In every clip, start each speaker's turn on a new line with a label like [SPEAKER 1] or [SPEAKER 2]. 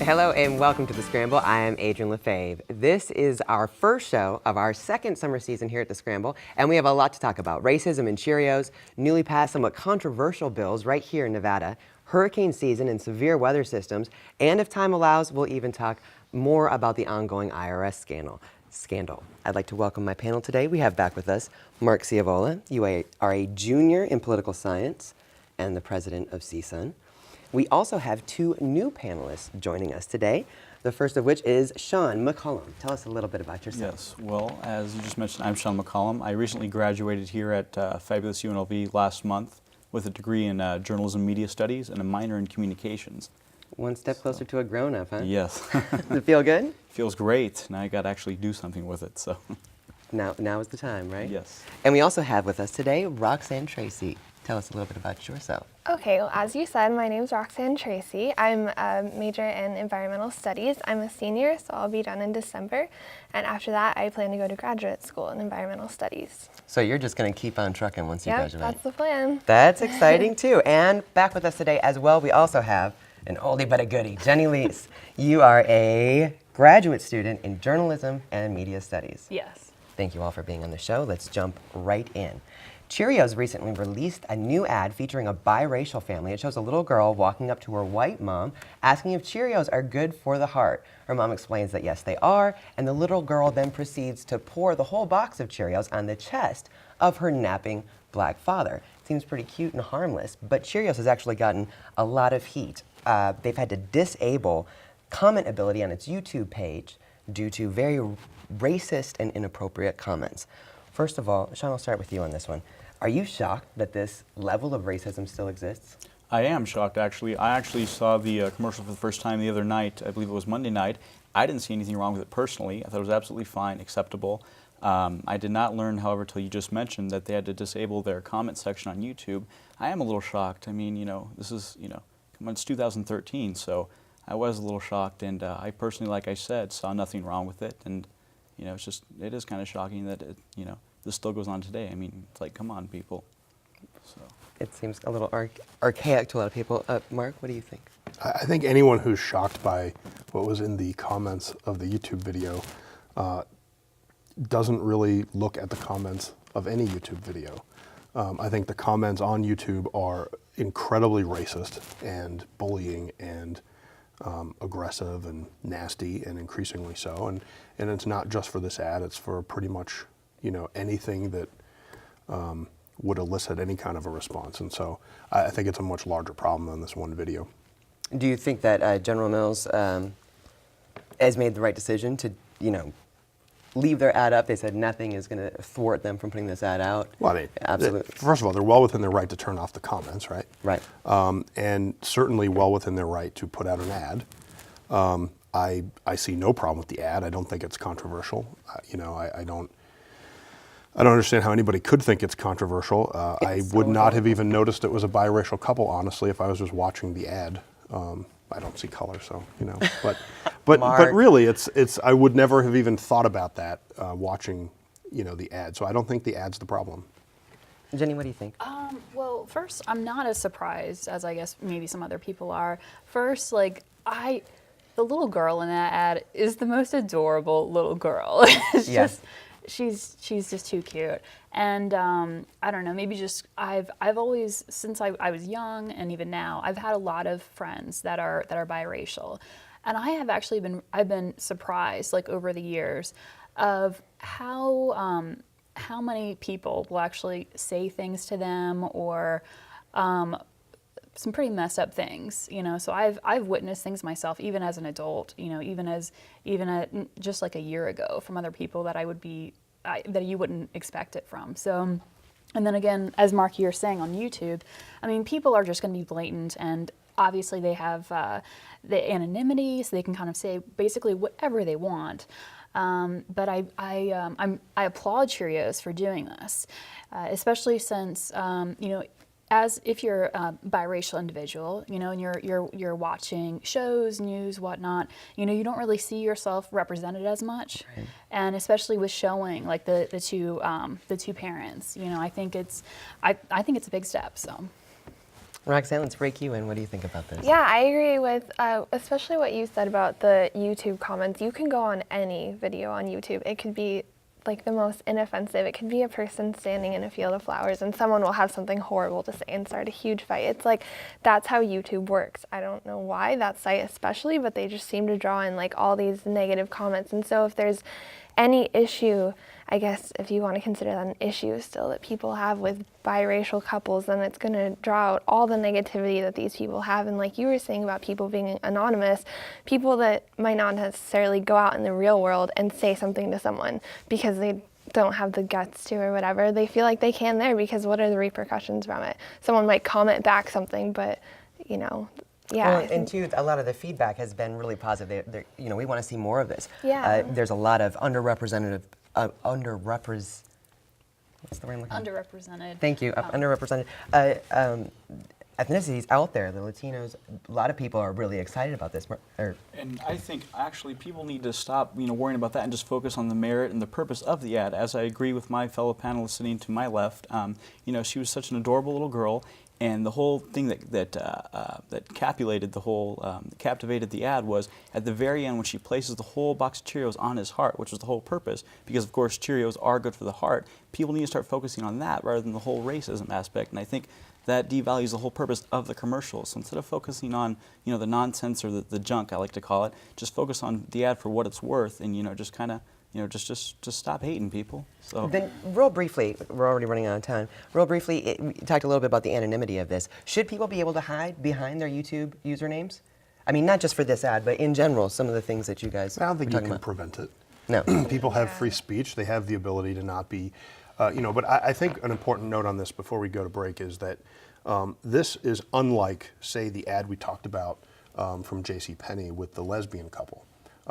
[SPEAKER 1] Hello and welcome to The Scramble. I am Adrian LaFave. This is our first show of our second summer season here at The Scramble, and we have a lot to talk about. Racism and Cheerios, newly passed somewhat controversial bills right here in Nevada, hurricane season and severe weather systems, and if time allows, we'll even talk more about the ongoing IRS scandal. I'd like to welcome my panel today. We have back with us Mark Ciavola. You are a junior in political science and the president of CSUN. We also have two new panelists joining us today, the first of which is Sean McCollum. Tell us a little bit about yourself.
[SPEAKER 2] Yes, well, as you just mentioned, I'm Sean McCollum. I recently graduated here at fabulous UNLV last month with a degree in journalism and media studies and a minor in communications.
[SPEAKER 1] One step closer to a grown-up, huh?
[SPEAKER 2] Yes.
[SPEAKER 1] Does it feel good?
[SPEAKER 2] Feels great. Now I got to actually do something with it, so.
[SPEAKER 1] Now is the time, right?
[SPEAKER 2] Yes.
[SPEAKER 1] And we also have with us today Roxanne Tracy. Tell us a little bit about yourself.
[SPEAKER 3] Okay, well, as you said, my name's Roxanne Tracy. I'm a major in environmental studies. I'm a senior, so I'll be done in December. And after that, I plan to go to graduate school in environmental studies.
[SPEAKER 1] So you're just going to keep on trucking once you
[SPEAKER 3] Yep,
[SPEAKER 1] graduate.
[SPEAKER 3] that's the plan.
[SPEAKER 1] That's exciting too. And back with us today as well, we also have an oldie but a goodie, Jenny Lees. You are a graduate student in journalism and media studies.
[SPEAKER 4] Yes.
[SPEAKER 1] Thank you all for being on the show. Let's jump right in. Cheerios recently released a new ad featuring a biracial family. It shows a little girl walking up to her white mom, asking if Cheerios are good for the heart. Her mom explains that yes, they are, and the little girl then proceeds to pour the whole box of Cheerios on the chest of her napping black father. Seems pretty cute and harmless, but Cheerios has actually gotten a lot of heat. They've had to disable comment ability on its YouTube page due to very racist and inappropriate comments. First of all, Sean, I'll start with you on this one. Are you shocked that this level of racism still exists?
[SPEAKER 2] I am shocked, actually. I actually saw the commercial for the first time the other night. I believe it was Monday night. I didn't see anything wrong with it personally. I thought it was absolutely fine, acceptable. I did not learn, however, till you just mentioned that they had to disable their comment section on YouTube. I am a little shocked. I mean, this is, come on, it's 2013, so I was a little shocked, and I personally, like I said, saw nothing wrong with it, and it is kind of shocking that this still goes on today. I mean, it's like, come on, people. So.
[SPEAKER 1] It seems a little archaic to a lot of people. Mark, what do you think?
[SPEAKER 5] I think anyone who's shocked by what was in the comments of the YouTube video doesn't really look at the comments of any YouTube video. I think the comments on YouTube are incredibly racist and bullying and aggressive and nasty, and increasingly so. And it's not just for this ad, it's for pretty much anything that would elicit any kind of a response. And so I think it's a much larger problem than this one video.
[SPEAKER 1] Do you think that General Mills has made the right decision to, leave their ad up? They said nothing is going to thwart them from putting this ad out.
[SPEAKER 5] Well, I mean,
[SPEAKER 1] absolutely.
[SPEAKER 5] First of all, they're well within their right to turn off the comments, right?
[SPEAKER 1] Right.
[SPEAKER 5] And certainly well within their right to put out an ad. I see no problem with the ad. I don't think it's controversial. I don't understand how anybody could think it's controversial. I would not have even noticed it was a biracial couple, honestly, if I was just watching the ad. I don't see color, so but really, it's I would never have even thought about that watching the ad. So I don't think the ad's the problem.
[SPEAKER 1] Jenny, what do you think?
[SPEAKER 4] Well, first, I'm not as surprised as I guess maybe some other people are. First, the little girl in that ad is the most adorable little girl. It's
[SPEAKER 1] yes.
[SPEAKER 4] She's just too cute, and I don't know. Maybe just I've always, since I was young, and even now, I've had a lot of friends that are biracial, and I have actually been surprised over the years of how many people will actually say things to them or some pretty messed up things, So I've witnessed things myself, even as an adult, even just like a year ago, from other people that that you wouldn't expect it from. So, and then again, as Mark, you're saying on YouTube, I mean, people are just going to be blatant, and obviously they have the anonymity, so they can kind of say basically whatever they want. But I applaud Cheerios for doing this, especially since as if you're a biracial individual, and you're watching shows, news, whatnot, you don't really see yourself represented as much, right. And especially with showing the two parents, I think it's a big step. So.
[SPEAKER 1] Roxanne, let's break you in. What do you think about this?
[SPEAKER 3] Yeah, I agree with especially what you said about the YouTube comments. You can go on any video on YouTube. It could be like the most inoffensive. It could be a person standing in a field of flowers and someone will have something horrible to say and start a huge fight. It's like, that's how YouTube works. I don't know why, that site especially, but they just seem to draw in like all these negative comments. And so if there's any issue, I guess if you want to consider that an issue still that people have with biracial couples, then it's going to draw out all the negativity that these people have. And like you were saying about people being anonymous, people that might not necessarily go out in the real world and say something to someone because they don't have the guts to or whatever, they feel like they can there because what are the repercussions from it? Someone might comment back something, but you know, yeah.
[SPEAKER 1] Well, and too, a lot of the feedback has been really positive. You know, we want to see more of this.
[SPEAKER 3] Yeah.
[SPEAKER 1] There's a lot of underrepresented. What's the word I'm looking for?
[SPEAKER 4] Underrepresented.
[SPEAKER 1] Thank you. Underrepresented ethnicities out there. The Latinos. A lot of people are really excited about this.
[SPEAKER 2] And I think actually people need to stop, worrying about that and just focus on the merit and the purpose of the ad. As I agree with my fellow panelist sitting to my left, she was such an adorable little girl. And the whole thing that captivated the ad was at the very end when she places the whole box of Cheerios on his heart, which was the whole purpose, because of course Cheerios are good for the heart. People need to start focusing on that rather than the whole racism aspect, and I think that devalues the whole purpose of the commercial. So instead of focusing on the nonsense or the junk, I like to call it, just focus on the ad for what it's worth, and just kind of just stop hating people. So
[SPEAKER 1] then, real briefly, we're already running out of time. Real briefly, we talked a little bit about the anonymity of this. Should people be able to hide behind their YouTube usernames? I mean, not just for this ad, but in general, some of the things that you guys
[SPEAKER 5] I don't think
[SPEAKER 1] were
[SPEAKER 5] you
[SPEAKER 1] talking
[SPEAKER 5] can
[SPEAKER 1] about.
[SPEAKER 5] prevent it.
[SPEAKER 1] No.
[SPEAKER 5] People have free speech. They have the ability to not be, but I think an important note on this before we go to break is that this is unlike, say, the ad we talked about from JCPenney with the lesbian couple.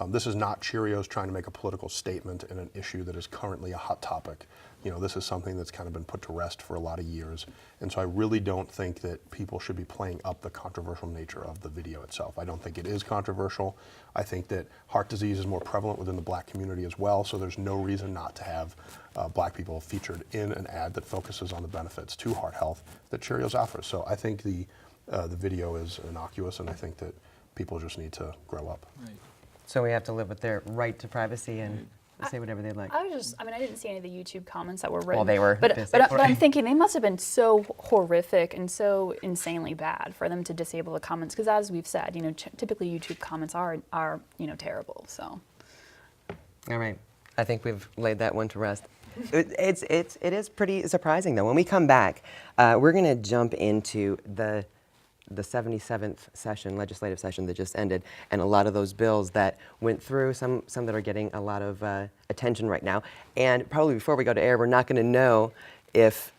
[SPEAKER 5] This is not Cheerios trying to make a political statement in an issue that is currently a hot topic. This is something that's kind of been put to rest for a lot of years. And so I really don't think that people should be playing up the controversial nature of the video itself. I don't think it is controversial. I think that heart disease is more prevalent within the black community as well, so there's no reason not to have black people featured in an ad that focuses on the benefits to heart health that Cheerios offers. So I think the video is innocuous, and I think that people just need to grow up.
[SPEAKER 2] Right.
[SPEAKER 1] So we have to live with their right to privacy and say whatever they'd like.
[SPEAKER 4] I didn't see any of the YouTube comments that were written.
[SPEAKER 1] Well, they were.
[SPEAKER 4] But I'm thinking they must have been so horrific and so insanely bad for them to disable the comments. Because as we've said, typically YouTube comments are terrible. So.
[SPEAKER 1] All right. I think we've laid that one to rest. It is pretty surprising though. When we come back, we're going to jump into the 77th session, legislative session that just ended, and a lot of those bills that went through, some that are getting a lot of attention right now. And probably before we go to air, we're not going to know if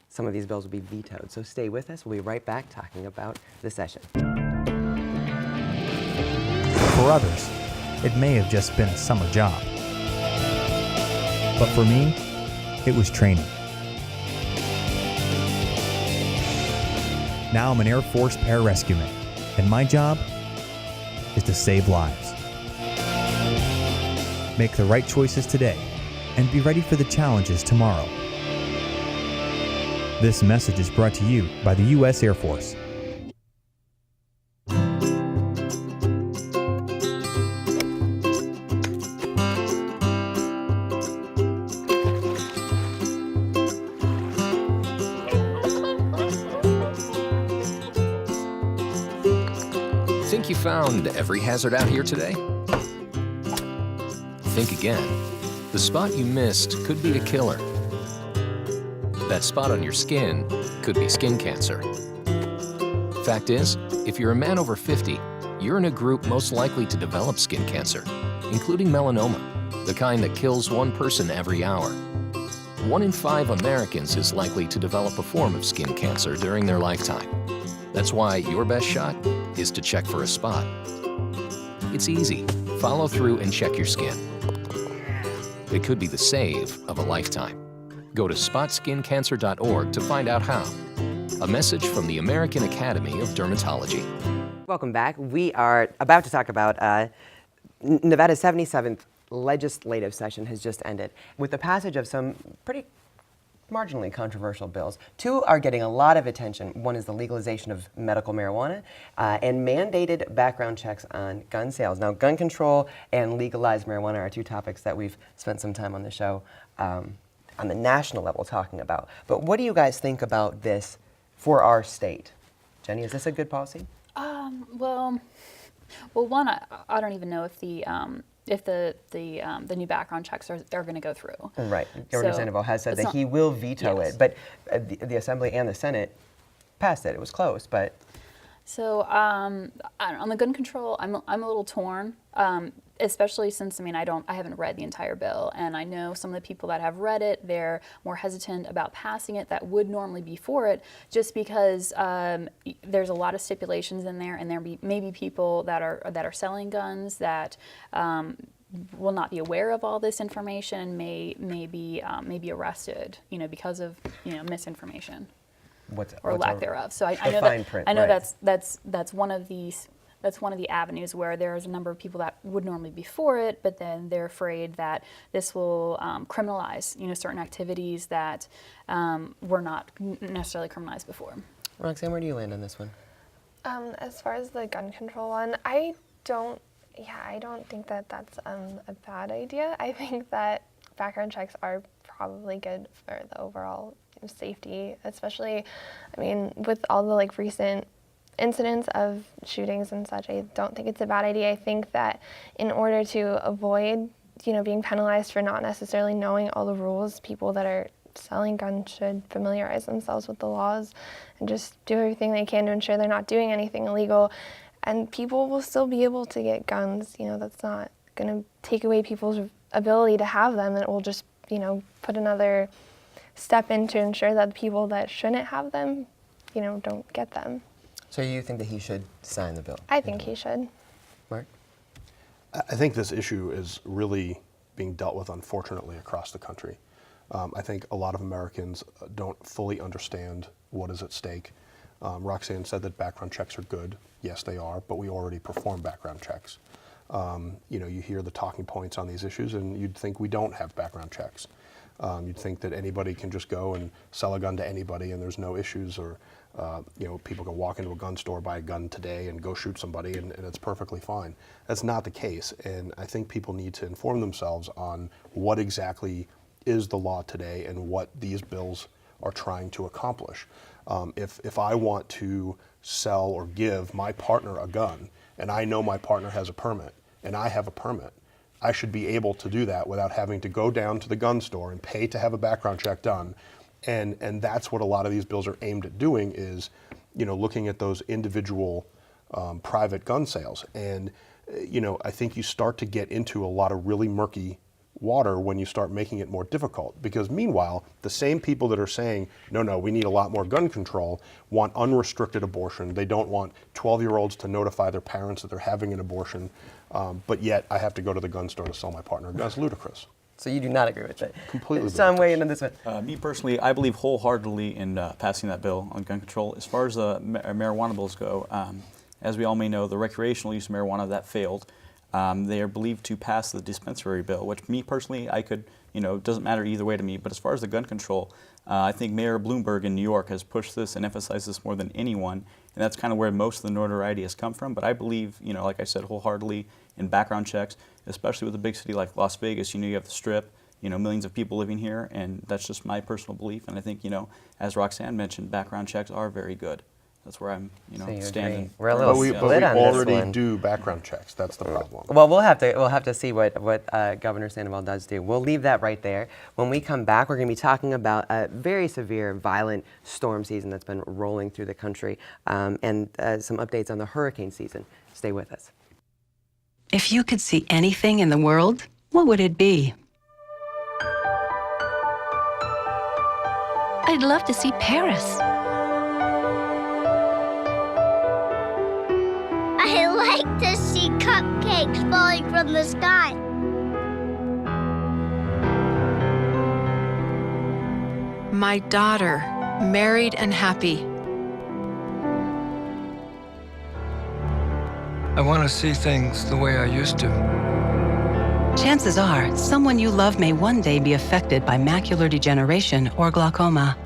[SPEAKER 1] some of these bills will be vetoed. So stay with us. We'll be right back talking about the session.
[SPEAKER 6] For others, it may have just been a summer job. But for me, it was training. Now I'm an Air Force pararescueman, and my job is to save lives. Make the right choices today, and be ready for the challenges tomorrow. This message is brought to you by the U.S. Air Force.
[SPEAKER 7] Think you found every hazard out here today? Think again. The spot you missed could be a killer. That spot on your skin could be skin cancer. Fact is, if you're a man over 50, you're in a group most likely to develop skin cancer, including melanoma, the kind that kills one person every hour. 1 in 5 Americans is likely to develop a form of skin cancer during their lifetime. That's why your best shot is to check for a spot. It's easy. Follow through and check your skin. It could be the save of a lifetime. Go to spotskincancer.org to find out how. A message from the American Academy of Dermatology.
[SPEAKER 1] Welcome back. We are about to talk about Nevada's 77th legislative session has just ended with the passage of some pretty marginally controversial bills. Two are getting a lot of attention. One is the legalization of medical marijuana and mandated background checks on gun sales. Now, gun control and legalized marijuana are two topics that we've spent some time on the show on the national level talking about. But what do you guys think about this for our state? Jenny, is this a good policy?
[SPEAKER 4] Well, one, I don't even know if the new background checks are going to go through.
[SPEAKER 1] Right. Governor Sandoval has said that he will veto
[SPEAKER 4] yes.
[SPEAKER 1] it, but the Assembly and the Senate passed it. It was close, but.
[SPEAKER 4] So on the gun control, I'm a little torn, especially since I haven't read the entire bill, and I know some of the people that have read it, they're more hesitant about passing it that would normally be for it, just because there's a lot of stipulations in there, and there may be people that are selling guns that will not be aware of all this information, may be arrested, because of misinformation. Or lack thereof. So I know that's one of the avenues where there's a number of people that would normally be for it, but then they're afraid that this will criminalize certain activities that were not necessarily criminalized before.
[SPEAKER 1] Roxanne, where do you land on this one?
[SPEAKER 3] As far as the gun control one, I don't think that that's a bad idea. I think that background checks are probably good for the overall safety, especially, with all the recent incidents of shootings and such. I don't think it's a bad idea. I think that in order to avoid, being penalized for not necessarily knowing all the rules, people that are selling guns should familiarize themselves with the laws and just do everything they can to ensure they're not doing anything illegal. And people will still be able to get guns. That's not going to take away people's ability to have them. It will just, put another step in to ensure that the people that shouldn't have them, don't get them.
[SPEAKER 1] So you think that he should sign the bill?
[SPEAKER 3] I think he should.
[SPEAKER 1] Mark?
[SPEAKER 5] I think this issue is really being dealt with, unfortunately, across the country. I think a lot of Americans don't fully understand what is at stake. Roxanne said that background checks are good. Yes, they are, but we already perform background checks. You hear the talking points on these issues, and you'd think we don't have background checks. You'd think that anybody can just go and sell a gun to anybody and there's no issues, or people can walk into a gun store, buy a gun today and go shoot somebody and it's perfectly fine. That's not the case, and I think people need to inform themselves on what exactly is the law today and what these bills are trying to accomplish. If I want to sell or give my partner a gun and I know my partner has a permit and I have a permit, I should be able to do that without having to go down to the gun store and pay to have a background check done. And that's what a lot of these bills are aimed at doing, is looking at those individual private gun sales. And I think you start to get into a lot of really murky water when you start making it more difficult, because meanwhile the same people that are saying no, we need a lot more gun control want unrestricted abortion. They don't want 12-year-olds to notify their parents that they're having an abortion, but yet I have to go to the gun store to sell my partner a gun. That's ludicrous.
[SPEAKER 1] So you do not agree with it?
[SPEAKER 5] Completely.
[SPEAKER 1] Some way into this one.
[SPEAKER 2] Me personally, I believe wholeheartedly in passing that bill on gun control. As far as the marijuana bills go, as we all may know, the recreational use of marijuana, that failed. They are believed to pass the dispensary bill, which me personally, I could, it doesn't matter either way to me. But as far as the gun control, I think Mayor Bloomberg in New York has pushed this and emphasized this more than anyone, and that's kind of where most of the notoriety has come from. But I believe, like I said, wholeheartedly in background checks, especially with a big city like Las Vegas. You have the Strip, millions of people living here, and that's just my personal belief. And I think, as Roxanne mentioned, background checks are very good. That's where I'm,
[SPEAKER 1] So you
[SPEAKER 2] standing.
[SPEAKER 1] agree. We're a little
[SPEAKER 5] But we
[SPEAKER 1] split on this
[SPEAKER 5] already
[SPEAKER 1] one.
[SPEAKER 5] do background checks. That's the problem.
[SPEAKER 1] Well, we'll have to see what Governor Sandoval does do. We'll leave that right there. When we come back, we're going to be talking about a very severe, violent storm season that's been rolling through the country, and some updates on the hurricane season. Stay with us.
[SPEAKER 8] If you could see anything in the world, what would it be?
[SPEAKER 9] I'd love to see Paris.
[SPEAKER 10] I like to see cupcakes falling from the sky.
[SPEAKER 8] My daughter, married and happy.
[SPEAKER 11] I want to see things the way I used to.
[SPEAKER 8] Chances are, someone you love may one day be affected by macular degeneration or glaucoma.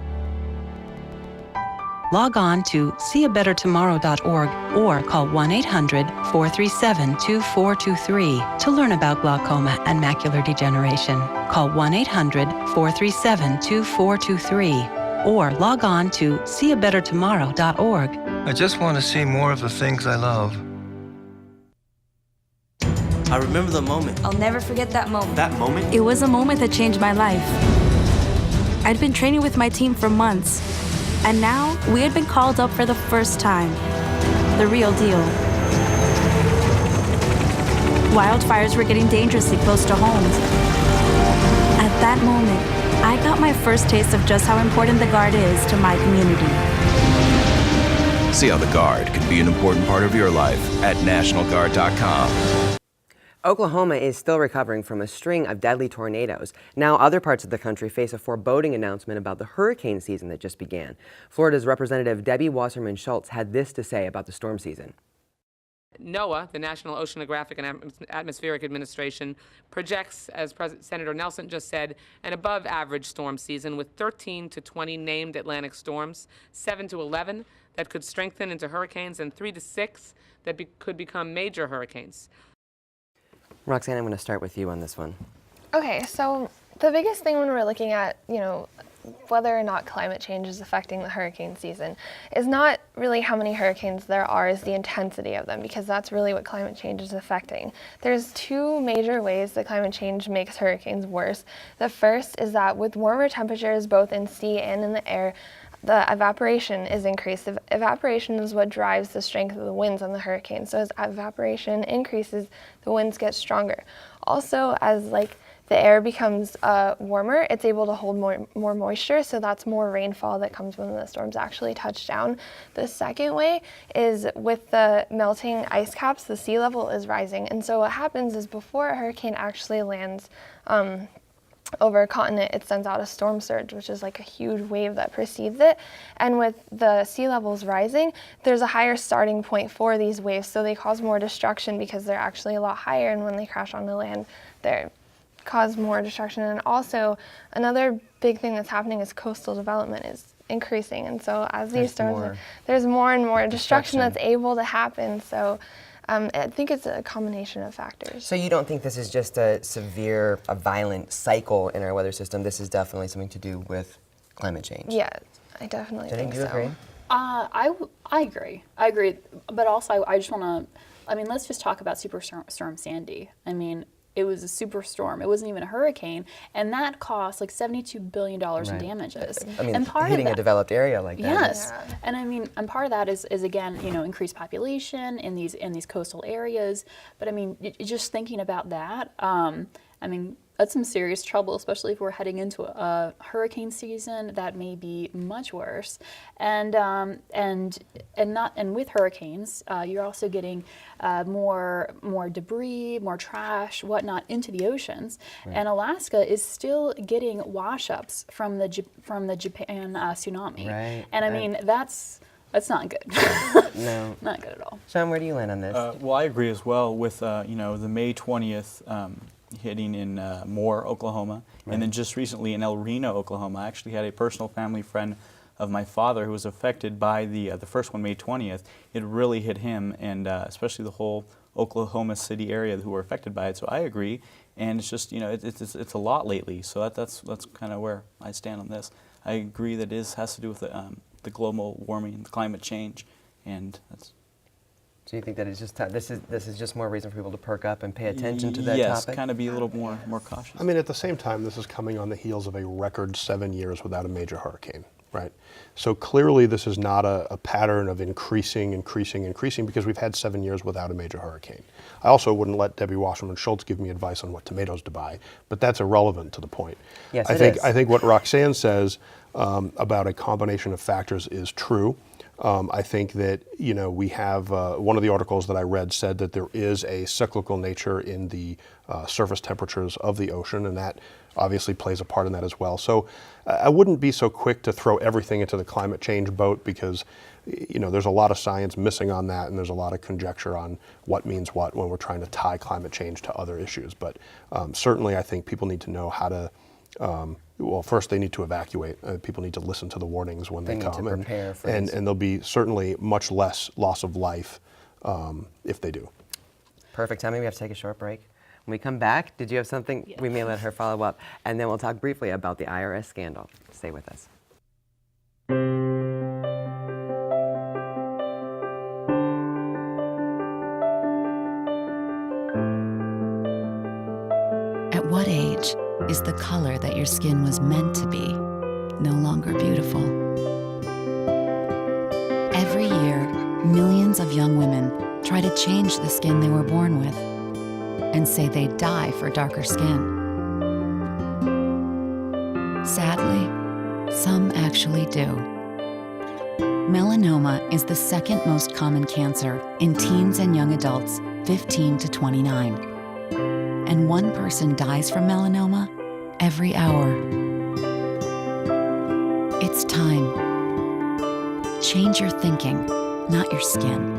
[SPEAKER 8] Log on to seeabettertomorrow.org or call 1-800-437-2423 to learn about glaucoma and macular degeneration. Call 1-800-437-2423 or log on to seeabettertomorrow.org.
[SPEAKER 9] I just want to see more of the things I love.
[SPEAKER 11] I remember the moment.
[SPEAKER 12] I'll never forget that moment.
[SPEAKER 11] That moment?
[SPEAKER 12] It was a moment that changed my life. I'd been training with my team for months, and now we had been called up for the first time. The real deal. Wildfires were getting dangerously close to homes. At that moment, I got my first taste of just how important the Guard is to my community.
[SPEAKER 13] See how the Guard can be an important part of your life at NationalGuard.com.
[SPEAKER 1] Oklahoma is still recovering from a string of deadly tornadoes. Now other parts of the country face a foreboding announcement about the hurricane season that just began. Florida's Representative Debbie Wasserman Schultz had this to say about the storm season.
[SPEAKER 14] NOAA, the National Oceanographic and Atmospheric Administration, projects, as Senator Nelson just said, an above-average storm season with 13 to 20 named Atlantic storms, 7 to 11 that could strengthen into hurricanes, and 3 to 6 that could become major hurricanes.
[SPEAKER 1] Roxanne, I'm going to start with you on this one.
[SPEAKER 3] Okay, so the biggest thing when we're looking at, whether or not climate change is affecting the hurricane season is not really how many hurricanes there are, is the intensity of them, because that's really what climate change is affecting. There's two major ways that climate change makes hurricanes worse. The first is that with warmer temperatures both in sea and in the air, the evaporation is increased. Evaporation is what drives the strength of the winds on the hurricane. So as evaporation increases, the winds get stronger. Also, as the air becomes warmer, it's able to hold more moisture, so that's more rainfall that comes when the storms actually touch down. The second way is with the melting ice caps, the sea level is rising. And so what happens is before a hurricane actually lands over a continent, it sends out a storm surge, which is like a huge wave that precedes it. And with the sea levels rising, there's a higher starting point for these waves, so they cause more destruction because they're actually a lot higher, and when they crash onto land, they cause more destruction. And also, another big thing that's happening is coastal development is increasing, and so as these storms, there's more and more destruction that's able to happen. So I think it's a combination of factors.
[SPEAKER 1] So you don't think this is just a violent cycle in our weather system? This is definitely something to do with climate change?
[SPEAKER 3] Yeah, I definitely think so.
[SPEAKER 1] Do you agree?
[SPEAKER 4] I agree. I agree. But also, I just want to, let's just talk about Superstorm Sandy. It was a superstorm. It wasn't even a hurricane, and that cost like $72 billion in damages.
[SPEAKER 1] And part hitting a developed area like that.
[SPEAKER 4] Yes, and and part of that is again, increased population in these coastal areas. But just thinking about that, that's some serious trouble, especially if we're heading into a hurricane season that may be much worse. And with hurricanes, you're also getting more debris, more trash, whatnot into the oceans. Right. And Alaska is still getting wash-ups from the Japan tsunami. Right. And that's not good.
[SPEAKER 1] No.
[SPEAKER 4] Not good at all.
[SPEAKER 1] Sean, where do you land on this?
[SPEAKER 2] Well, I agree as well with the May 20th hitting in Moore, Oklahoma, and then just recently in El Reno, Oklahoma. I actually had a personal family friend of my father who was affected by the first one, May 20th. It really hit him, and especially the whole Oklahoma City area who were affected by it. So I agree, and it's just it's a lot lately. So that's kind of where I stand on this. I agree that it has to do with the global warming, the climate change, and that's.
[SPEAKER 1] So you think that it's just this is just more reason for people to perk up and pay attention to that topic?
[SPEAKER 2] Yes, kind of be a little more cautious.
[SPEAKER 5] At the same time, this is coming on the heels of a record 7 years without a major hurricane, right? So clearly this is not a pattern of increasing because we've had 7 years without a major hurricane. I also wouldn't let Debbie Wasserman Schultz give me advice on what tomatoes to buy, but that's irrelevant to the point.
[SPEAKER 1] Yes,
[SPEAKER 5] I think what Roxanne says about a combination of factors is true. I think that, we have, one of the articles that I read said that there is a cyclical nature in the surface temperatures of the ocean, and that obviously plays a part in that as well. So I wouldn't be so quick to throw everything into the climate change boat, because there's a lot of science missing on that, and there's a lot of conjecture on what means what when we're trying to tie climate change to other issues. But certainly I think people need to know how to, well, first they need to evacuate. People need to listen to the warnings when they come.
[SPEAKER 1] Need to prepare for
[SPEAKER 5] and
[SPEAKER 1] this.
[SPEAKER 5] there'll be certainly much less loss of life if they do.
[SPEAKER 1] Perfect timing. We have to take a short break. When we come back, did you have something?
[SPEAKER 4] Yeah.
[SPEAKER 1] We may let her follow up, and then we'll talk briefly about the IRS scandal. Stay with us.
[SPEAKER 15] At what age is the color that your skin was meant to be no longer beautiful? Every year, millions of young women try to change the skin they were born with and say they die for darker skin. Sadly, some actually do. Melanoma is the second most common cancer in teens and young adults 15 to 29. And one person dies from melanoma every hour. It's time. Change your thinking, not your skin.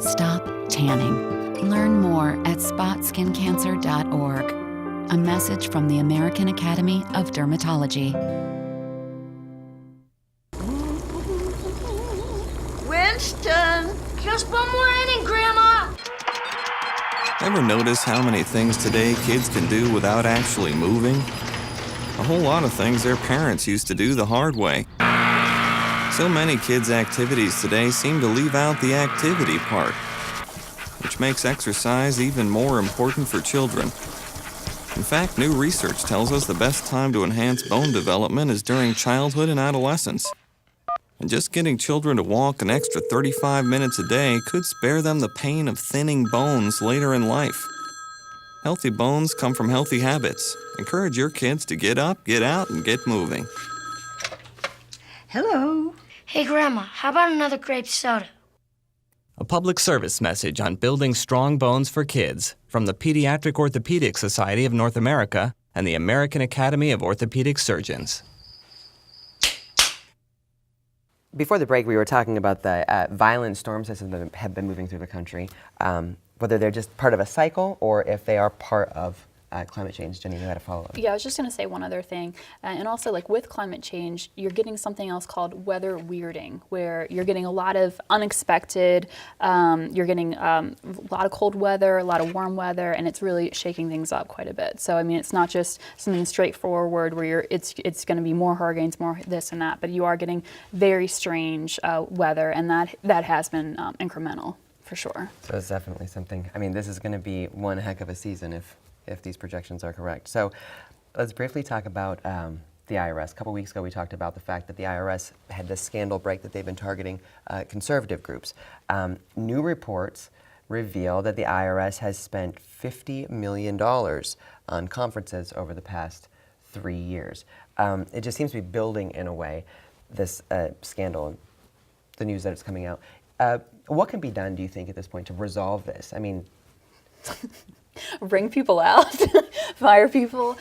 [SPEAKER 15] Stop tanning. Learn more at spotskincancer.org. A message from the American Academy of Dermatology.
[SPEAKER 10] Winston, just one more inning, Grandma.
[SPEAKER 16] Ever notice how many things today kids can do without actually moving? A whole lot of things their parents used to do the hard way. So many kids' activities today seem to leave out the activity part, which makes exercise even more important for children. In fact, new research tells us the best time to enhance bone development is during childhood and adolescence. And just getting children to walk an extra 35 minutes a day could spare them the pain of thinning bones later in life. Healthy bones come from healthy habits. Encourage your kids to get up, get out, and get moving.
[SPEAKER 10] Hello. Hey, Grandma, how about another grape soda?
[SPEAKER 17] A public service message on building strong bones for kids from the Pediatric Orthopedic Society of North America and the American Academy of Orthopedic Surgeons.
[SPEAKER 1] Before the break, we were talking about the violent storm systems that have been moving through the country, whether they're just part of a cycle or if they are part of climate change. Jenny, you had a follow-up.
[SPEAKER 4] Yeah, I was just going to say one other thing. And also, like with climate change, you're getting something else called weather weirding, where you're getting a lot of unexpected, you're getting a lot of cold weather, a lot of warm weather, and it's really shaking things up quite a bit. So, I mean, it's not just something straightforward where it's going to be more hurricanes, more this and that, but you are getting very strange weather, and that has been incremental, for sure.
[SPEAKER 1] So it's definitely something. I mean, this is going to be one heck of a season if these projections are correct. So let's briefly talk about the IRS. A couple weeks ago, we talked about the fact that the IRS had this scandal break that they've been targeting conservative groups. New reports reveal that the IRS has spent $50 million on conferences over the past 3 years. It just seems to be building in a way, this scandal, the news that it's coming out. What can be done, do you think, at this point to resolve this? I mean,
[SPEAKER 4] bring people out, fire people.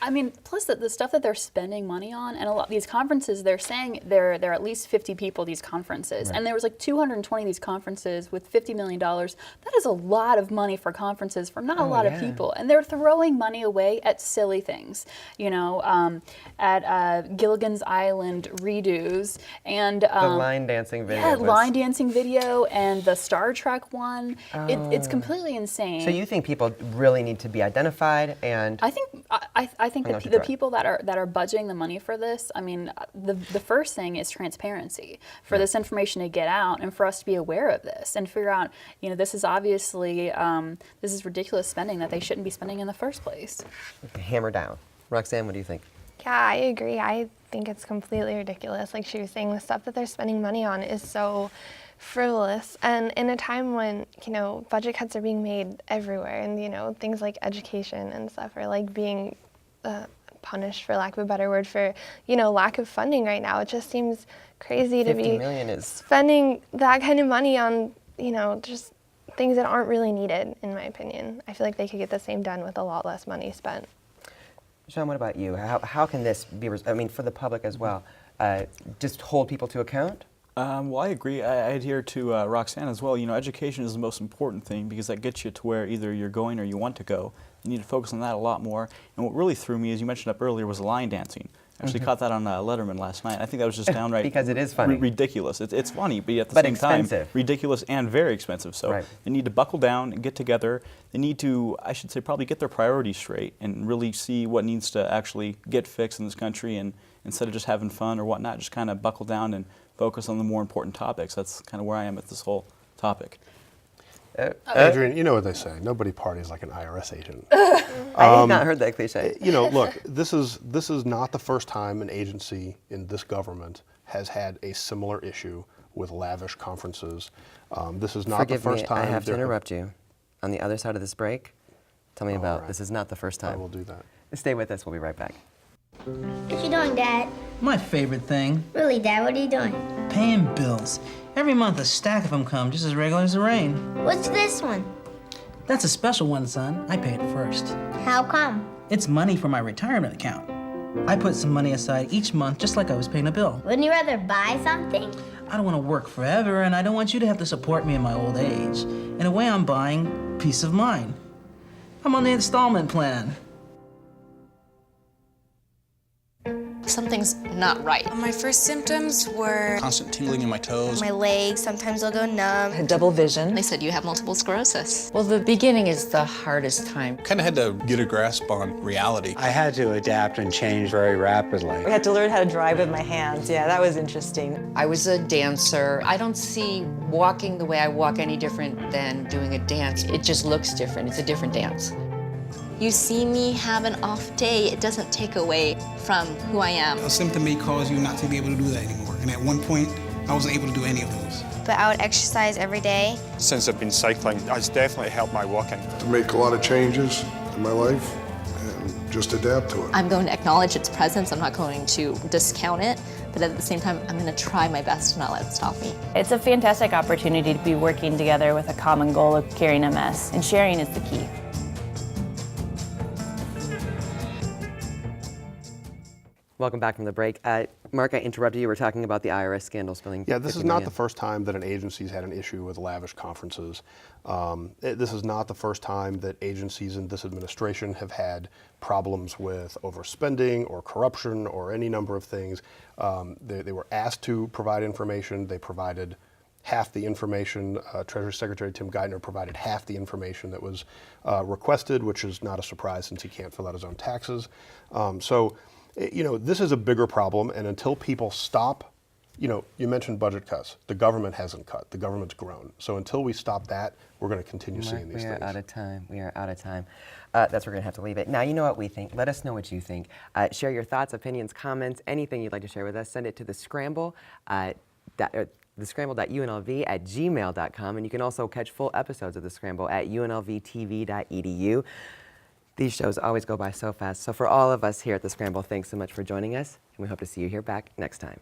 [SPEAKER 4] I mean, plus the stuff that they're spending money on, and a lot of these conferences, they're saying there are at least 50 people these conferences, right. And there was like 220 of these conferences with $50 million. That is a lot of money for conferences from not a lot of people, and they're throwing money away at silly things, you know, at Gilligan's Island redos and
[SPEAKER 1] the line dancing video.
[SPEAKER 4] Yeah, line dancing video and the Star Trek one. It's completely insane.
[SPEAKER 1] So you think people really need to be identified and?
[SPEAKER 4] I think the people that are budgeting the money for this, I mean, the first thing is transparency for this information to get out and for us to be aware of this and figure out, you know, this is obviously this is ridiculous spending that they shouldn't be spending in the first place.
[SPEAKER 1] Hammer down. Roxanne, what do you think?
[SPEAKER 3] Yeah, I agree. I think it's completely ridiculous. Like she was saying, the stuff that they're spending money on is so frivolous, and in a time when, you know, budget cuts are being made everywhere, and, you know, things like education and stuff are like being punished, for lack of a better word, for, you know, lack of funding right now. It just seems crazy to be
[SPEAKER 1] 50 million is
[SPEAKER 3] spending that kind of money on, you know, just things that aren't really needed, in my opinion. I feel like they could get the same done with a lot less money spent.
[SPEAKER 1] Sean, what about you? How can this be, I mean, for the public as well, just hold people to account?
[SPEAKER 2] Well, I agree. I adhere to Roxanne as well. You know, education is the most important thing because that gets you to where either you're going or you want to go. You need to focus on that a lot more. And what really threw me, as you mentioned up earlier, was line dancing. I actually caught that on Letterman last night. I think that was just downright
[SPEAKER 1] because it is funny.
[SPEAKER 2] Ridiculous. It's funny, but at the same
[SPEAKER 1] expensive.
[SPEAKER 2] time, ridiculous and very expensive. So they need to buckle down and get together. They need to, I should say, probably get their priorities straight and really see what needs to actually get fixed in this country. And instead of just having fun or whatnot, just kind of buckle down and focus on the more important topics. That's kind of where I am with this whole topic.
[SPEAKER 5] Adrian, you know what they say, nobody parties like an IRS agent.
[SPEAKER 1] I have not heard that cliche.
[SPEAKER 5] You know, look, this is not the first time an agency in this government has had a similar issue with lavish conferences. This is not the first time.
[SPEAKER 1] I have to interrupt you. On the other side of this break, tell me about, this is not the first time.
[SPEAKER 5] I will do that.
[SPEAKER 1] Stay with us, we'll be right back.
[SPEAKER 10] What you doing, Dad?
[SPEAKER 18] My favorite thing.
[SPEAKER 10] Really, Dad, what are you doing?
[SPEAKER 18] Paying bills. Every month a stack of them come, just as regular as the rain.
[SPEAKER 10] What's this one?
[SPEAKER 18] That's a special one, son. I pay it first.
[SPEAKER 10] How come?
[SPEAKER 18] It's money for my retirement account. I put some money aside each month, just like I was paying a bill.
[SPEAKER 10] Wouldn't you rather buy something?
[SPEAKER 18] I don't want to work forever, and I don't want you to have to support me in my old age. In a way, I'm buying peace of mind. I'm on the installment plan.
[SPEAKER 19] Something's not right.
[SPEAKER 20] My first symptoms were
[SPEAKER 21] constant tingling in my toes.
[SPEAKER 20] My legs, sometimes they'll go numb.
[SPEAKER 19] Double vision. They said you have multiple sclerosis.
[SPEAKER 22] Well, the beginning is the hardest time.
[SPEAKER 21] Kind of had to get a grasp on reality.
[SPEAKER 23] I had to adapt and change very rapidly.
[SPEAKER 24] I had to learn how to drive with my hands. Yeah, that was interesting.
[SPEAKER 22] I was a dancer. I don't see walking the way I walk any different than doing a dance. It just looks different. It's a different dance.
[SPEAKER 19] You see me have an off day, it doesn't take away from who I am.
[SPEAKER 21] A symptom may cause you not to be able to do that anymore. And at one point, I wasn't able to do any of those.
[SPEAKER 20] But I would exercise every day.
[SPEAKER 25] Since I've been cycling, it's definitely helped my walking.
[SPEAKER 26] To make a lot of changes in my life and just adapt to it.
[SPEAKER 19] I'm going to acknowledge its presence. I'm not going to discount it. But at the same time, I'm going to try my best to not let it stop me.
[SPEAKER 27] It's a fantastic opportunity to be working together with a common goal of curing MS, and sharing is the key.
[SPEAKER 1] Welcome back from the break. Mark, I interrupted you. We're talking about the IRS scandal spilling.
[SPEAKER 5] Yeah, this is not the first time that an agency's had an issue with lavish conferences. This is not the first time that agencies in this administration have had problems with overspending or corruption or any number of things. They were asked to provide information. They provided half the information. Treasury Secretary Tim Geithner provided half the information that was requested, which is not a surprise since he can't fill out his own taxes. You know, this is a bigger problem, and until people stop, you know, you mentioned budget cuts. The government hasn't cut. The government's grown. So until we stop that, we're going to continue seeing these things.
[SPEAKER 1] We are out of time. We are out of time. That's where we're going to have to leave it. Now, you know what we think. Let us know what you think. Share your thoughts, opinions, comments, anything you'd like to share with us. Send it to the Scramble, thescramble.unlv@gmail.com, and you can also catch full episodes of The Scramble at UNLV-TV.edu. These shows always go by so fast. So for all of us here at The Scramble, thanks so much for joining us, and we hope to see you here back next time.